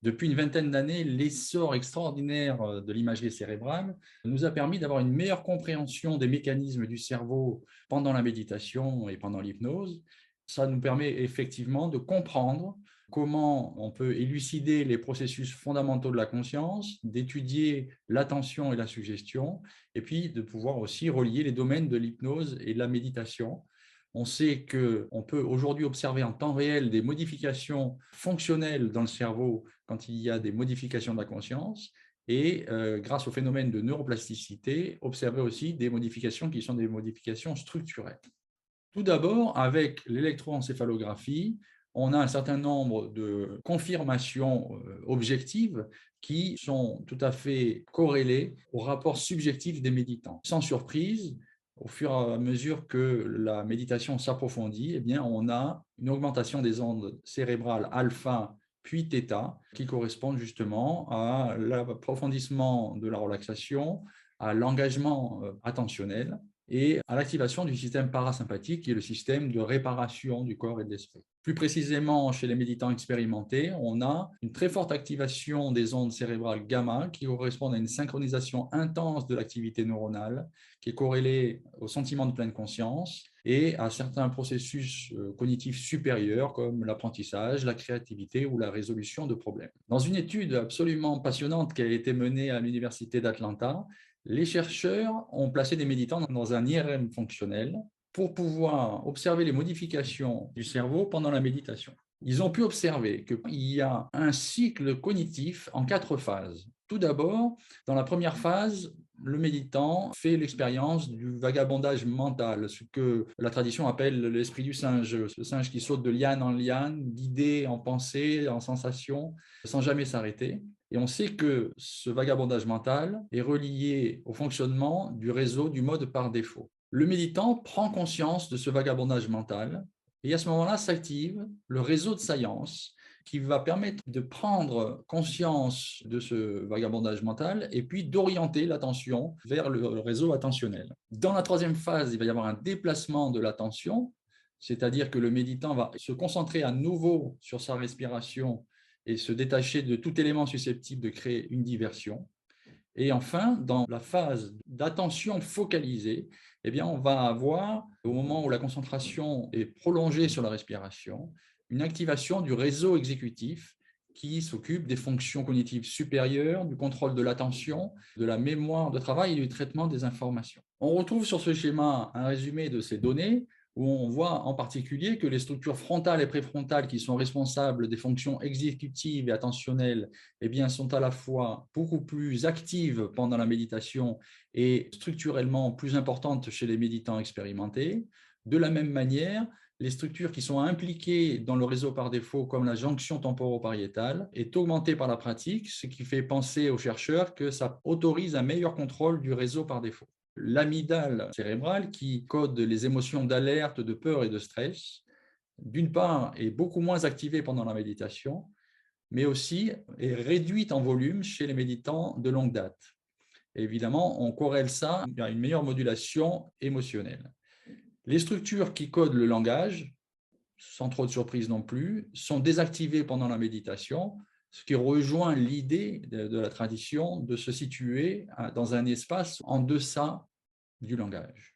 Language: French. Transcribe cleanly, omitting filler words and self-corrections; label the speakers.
Speaker 1: Depuis une vingtaine d'années, l'essor extraordinaire de l'imagerie cérébrale nous a permis d'avoir une meilleure compréhension des mécanismes du cerveau pendant la méditation et pendant l'hypnose. Ça nous permet effectivement de comprendre comment on peut élucider les processus fondamentaux de la conscience, d'étudier l'attention et la suggestion, et puis de pouvoir aussi relier les domaines de l'hypnose et de la méditation. On sait qu'on peut aujourd'hui observer en temps réel des modifications fonctionnelles dans le cerveau quand il y a des modifications de la conscience et grâce au phénomène de neuroplasticité, observer aussi des modifications qui sont des modifications structurelles. Tout d'abord, avec l'électroencéphalographie, on a un certain nombre de confirmations objectives qui sont tout à fait corrélées au rapport subjectif des méditants. Sans surprise, au fur et à mesure que la méditation s'approfondit, eh bien, on a une augmentation des ondes cérébrales alpha puis θ qui correspondent justement à l'approfondissement de la relaxation, à l'engagement attentionnel et à l'activation du système parasympathique, qui est le système de réparation du corps et de l'esprit. Plus précisément, chez les méditants expérimentés, on a une très forte activation des ondes cérébrales gamma qui correspondent à une synchronisation intense de l'activité neuronale, qui est corrélée au sentiment de pleine conscience et à certains processus cognitifs supérieurs comme l'apprentissage, la créativité ou la résolution de problèmes. Dans une étude absolument passionnante qui a été menée à l'Université d'Atlanta, les chercheurs ont placé des méditants dans un IRM fonctionnel pour pouvoir observer les modifications du cerveau pendant la méditation. Ils ont pu observer qu'il y a un cycle cognitif en 4 phases. Tout d'abord, dans la première phase, le méditant fait l'expérience du vagabondage mental, ce que la tradition appelle l'esprit du singe, ce singe qui saute de liane en liane, d'idée en pensée, en sensation, sans jamais s'arrêter. Et on sait que ce vagabondage mental est relié au fonctionnement du réseau du mode par défaut. Le méditant prend conscience de ce vagabondage mental et à ce moment-là s'active le réseau de science qui va permettre de prendre conscience de ce vagabondage mental et puis d'orienter l'attention vers le réseau attentionnel. Dans la troisième phase, il va y avoir un déplacement de l'attention, c'est-à-dire que le méditant va se concentrer à nouveau sur sa respiration et se détacher de tout élément susceptible de créer une diversion. Et enfin, dans la phase d'attention focalisée, eh bien, on va avoir, au moment où la concentration est prolongée sur la respiration, une activation du réseau exécutif qui s'occupe des fonctions cognitives supérieures, du contrôle de l'attention, de la mémoire de travail et du traitement des informations. On retrouve sur ce schéma un résumé de ces données où on voit en particulier que les structures frontales et préfrontales qui sont responsables des fonctions exécutives et attentionnelles eh bien, sont à la fois beaucoup plus actives pendant la méditation et structurellement plus importantes chez les méditants expérimentés. De la même manière, les structures qui sont impliquées dans le réseau par défaut, comme la jonction temporopariétale, est augmentée par la pratique, ce qui fait penser aux chercheurs que ça autorise un meilleur contrôle du réseau par défaut. L'amygdale cérébrale, qui code les émotions d'alerte, de peur et de stress, d'une part, est beaucoup moins activée pendant la méditation, mais aussi est réduite en volume chez les méditants de longue date. Et évidemment, on corrèle ça à une meilleure modulation émotionnelle. Les structures qui codent le langage, sans trop de surprise non plus, sont désactivées pendant la méditation, ce qui rejoint l'idée de la tradition de se situer dans un espace en deçà du langage.